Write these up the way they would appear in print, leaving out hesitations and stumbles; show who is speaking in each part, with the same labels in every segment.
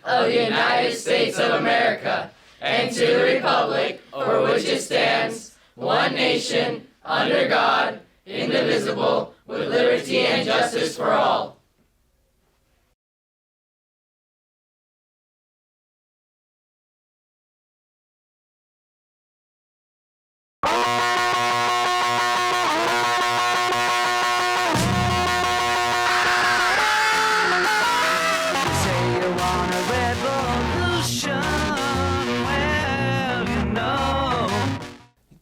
Speaker 1: of the United States of America, and to the republic for which it stands, one nation, under God, indivisible, with liberty and justice for all.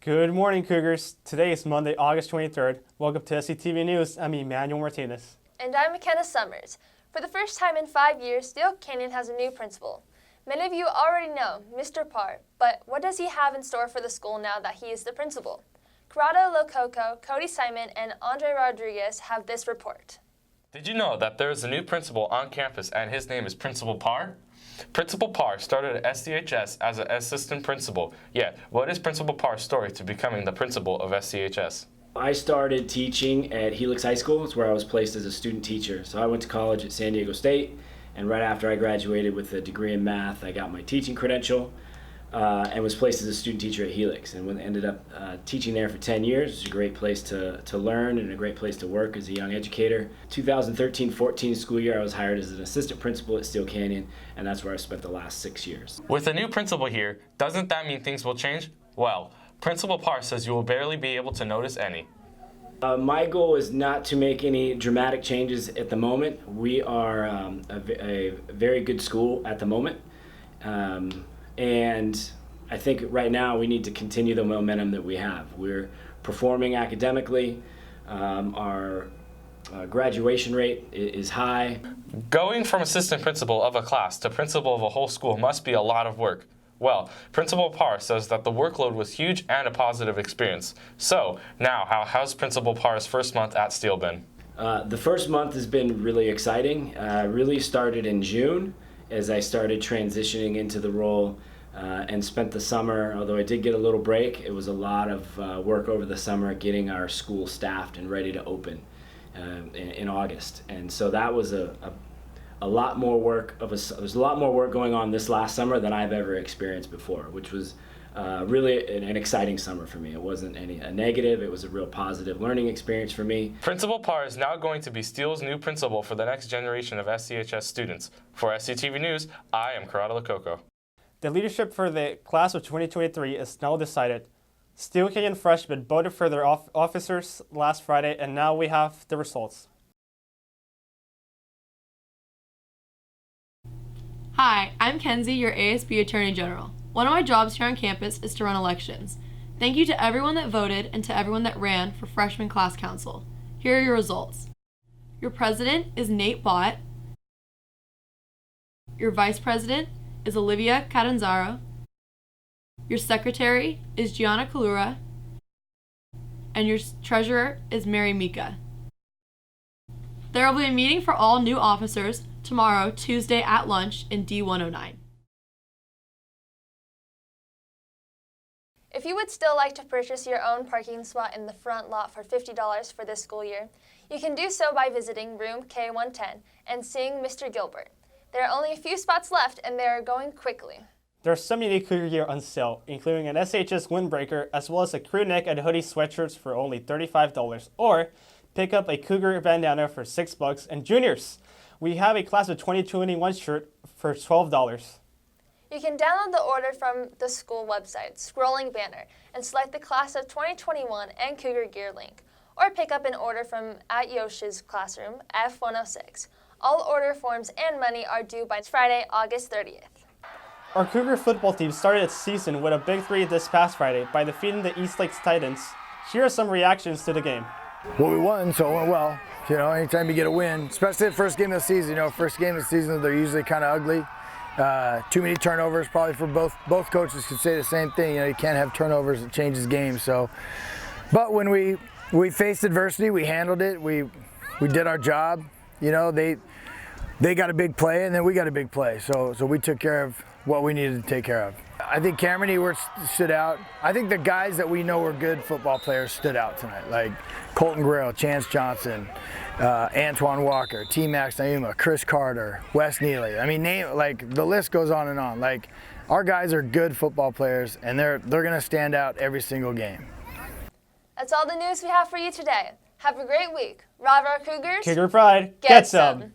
Speaker 2: Good morning, Cougars. Today is Monday, August 23rd. Welcome to SCTV News. I'm Emmanuel Martinez.
Speaker 3: And I'm McKenna Summers. For the first time in 5 years, Steele Canyon has a new principal. Many of you already know Mr. Parr, but what does he have in store for the school now that he is the principal? Corrado Lococo, Cody Simon, and Andre Rodriguez have this report.
Speaker 4: Did you know that there is a new principal on campus and his name is Principal Parr? Principal Parr started at SCHS as an assistant principal. Yet, what is Principal Parr's story to becoming the principal of SCHS?
Speaker 5: I started teaching at Helix High School. It's where I was placed as a student teacher. So I went to college at San Diego State, and right after I graduated with a degree in math, I got my teaching credential and was placed as a student teacher at Helix, and ended up teaching there for 10 years. It was a great place to learn and a great place to work as a young educator. 2013-14 school year, I was hired as an assistant principal at Steele Canyon, and that's where I spent the last 6 years.
Speaker 4: With a new principal here, doesn't that mean things will change? Well, Principal Parr says you will barely be able to notice any.
Speaker 5: My goal is not to make any dramatic changes at the moment. We are a very good school at the moment. And I think right now we need to continue the momentum that we have. We're performing academically. Our graduation rate is high.
Speaker 4: Going from assistant principal of a class to principal of a whole school must be a lot of work. Well, Principal Parr says that the workload was huge and a positive experience. So, now, how's Principal Parr's first month at Steele been?
Speaker 5: The first month has been really exciting. Really started in June as I started transitioning into the role and spent the summer, although I did get a little break, it was a lot of work over the summer getting our school staffed and ready to open in August. And so that was a lot more work there's a lot more work going on this last summer than I've ever experienced before, which was really an exciting summer for me. It wasn't a negative, it was a real positive learning experience for me.
Speaker 4: Principal Parr is now going to be Steele's new principal for the next generation of SCHS students. For SCTV News, I am Corrado Lococo.
Speaker 2: The leadership for the class of 2023 is now decided. Steele Canyon freshmen voted for their officers last Friday, and now we have the results.
Speaker 6: Hi, I'm Kenzie, your ASB Attorney General. One of my jobs here on campus is to run elections. Thank you to everyone that voted and to everyone that ran for freshman class council. Here are your results. Your president is Nate Bott. Your vice president is Olivia Catanzaro. Your secretary is Gianna Kalura. And your treasurer is Mary Mika. There will be a meeting for all new officers tomorrow, Tuesday at lunch in D109.
Speaker 3: If you would still like to purchase your own parking spot in the front lot for $50 for this school year, you can do so by visiting room K110 and seeing Mr. Gilbert. There are only a few spots left and they are going quickly.
Speaker 2: There's some unique Cougar gear on sale, including an SHS windbreaker as well as a crew neck and hoodie sweatshirts for only $35, or pick up a Cougar bandana for $6, and juniors, we have a class of 2021 shirt for $12.
Speaker 3: You can download the order from the school website, scrolling banner, and select the class of 2021 and Cougar gear link, or pick up an order from at Yosh's classroom, F106. All order forms and money are due by Friday, August 30th.
Speaker 2: Our Cougar football team started its season with a big 3 this past Friday by defeating the East Lakes Titans. Here are some reactions to the game.
Speaker 7: Well, we won, so it went well. You know, anytime you get a win, especially the first game of the season, first game of the season, they're usually kind of ugly. Too many turnovers, probably for both coaches could say the same thing. You can't have turnovers, it changes games. So, but when we faced adversity, we handled it. We did our job. they got a big play, and then we got a big play. So we took care of what we needed to take care of. I think Cameron Ewert stood out. I think the guys that we know were good football players stood out tonight, like Colton Grill, Chance Johnson, Antoine Walker, T-Max Naima, Chris Carter, Wes Neely. I mean, the list goes on and on. Like, our guys are good football players, and they're going to stand out every single game.
Speaker 3: That's all the news we have for you today. Have a great week. Rah, rah, Cougars.
Speaker 2: Cougar Pride,
Speaker 3: Get some.